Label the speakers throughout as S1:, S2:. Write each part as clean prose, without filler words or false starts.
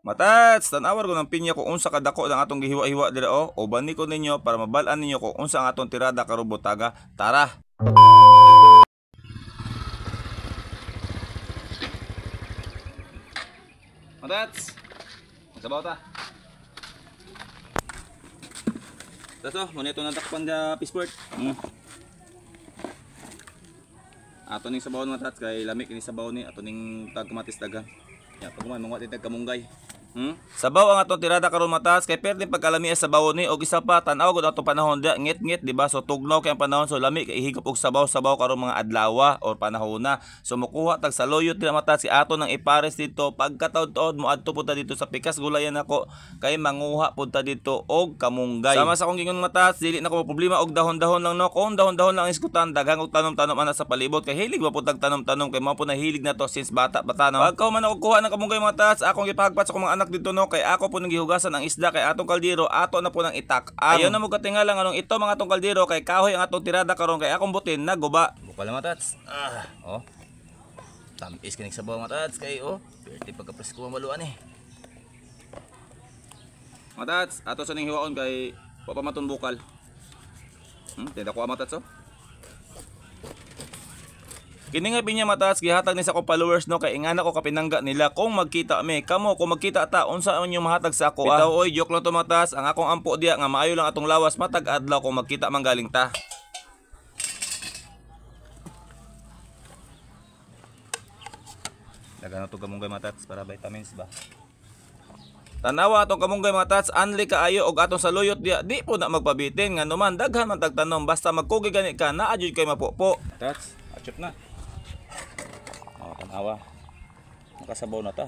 S1: Matats, tanawar ko ng pinya kung unsa kadako ng atong gihiwa-hiwa dira o bani ko ninyo para mabal-an ninyo kung unsa ang atong tirada karon butaga. Tara. Matats. Sabaw ta. Tato, mo nito natakpan sa Pissport. Ato ning sabaw matats kay lamig ini sabaw ni ato ning tagkamatis dagan. Ya, pag man mangwa titag kamunggay. Sabaw ang atong tirada karon matas kay perting pagkalami sa sabaw ni og isa pa tan-aw gud ato panahon da ngit-ngit di ba, so tugnaw kay ang panahon so lami kay ihigop og sabaw karon mga adlawa or panahona, so mukuha tag saluyot dira matas si ato nang ipares dito pagkataud-taud mo adto punta dito sa pikas gulayan ako kay manguha punta dito og kamunggay. Sama sa akong gingon matas dili na ko problema og dahon-dahon lang no, kung dahon-dahon lang iskutan daghang og tanom-tanom ana sa palibot kay hilig ba pud tag tanom-tanom kay mao po na hilig na to since bata-bata no. Pagka man ako kuha ng kamunggay matas akong gipahagpat sa akong mga anak dito no, kay ako po nang gihugasan ang isda kay atong kaldero ato na po nang itak. Ayaw na mo katingalang anong ito mga atong kaldero kay kahoy ang atong tirada karon kay akong butin naguba. Bukal na matats. Oh. Tamis kining sabaw matats kay perti pagkapresko maluan eh. Matats, ato sa ning hiwaon kay wa pa maton bukal. Tinda ko matats oh. Kini nga pinya matas gihatag ni sa ko followers no kay ingana ko kapinangga nila kung magkita mi kamo kung magkita ta unsa ang inyo mahatag sa ako. Bitaw oy joke lang to matas, ang akong ampo diya nga maayo lang atong lawas matag adlaw kung magkita manggaling ta. Dagan to kamunggay matats para vitamins ba. Tanawa atong kamunggay matats anli kaayo og atong saluyot diya di po na magpabitin nga numan daghan man tagtanom basta magkugi gani ka naa jud kay mapupo. Matats, achop na. Tanawa nakasabaw na ta.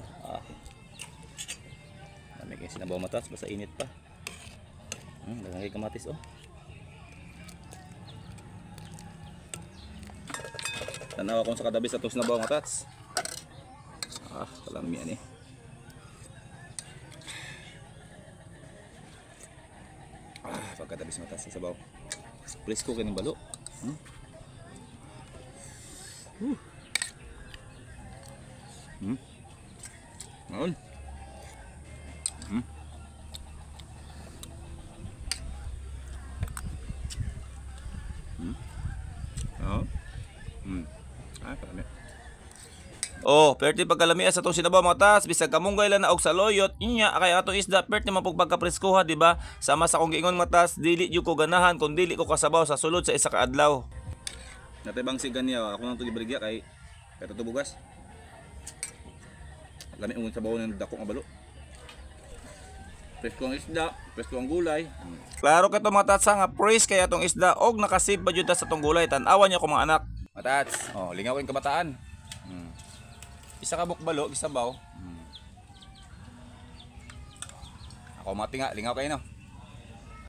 S1: Lamig yung sinabaw matas basta init pa. Dagang kay kamatis oh. Tanawa kung sa kadabis atong sinabaw matas. Kalami yan eh. Pagkadabis matas sa sabaw presko kaning balo. Maun. Perti pagkalami sa itong sinabaw matas bisag kamunggay lang na og saloyot inya kay ato isda perti man pug pagkapreskuha di ba, sama sa akong giingon matas dili jud ko ganahan kung dili ko kasabaw sa sulod sa isa ka adlaw. Natay bang sigan niya ako nang tugibrigya kay tubugas. Lami ang sabaw ng dako nga balo. Presko ang isda, presko ang gulay. Klaro ka to matats nga praise kay atong isda og nakasave ba jud sa atong gulay tan-awan niyo ko mga anak. Matats, lingaw kayong kabataan. Isa ka bukbalo, gisabaw. Ako mati nga, lingaw kayo no.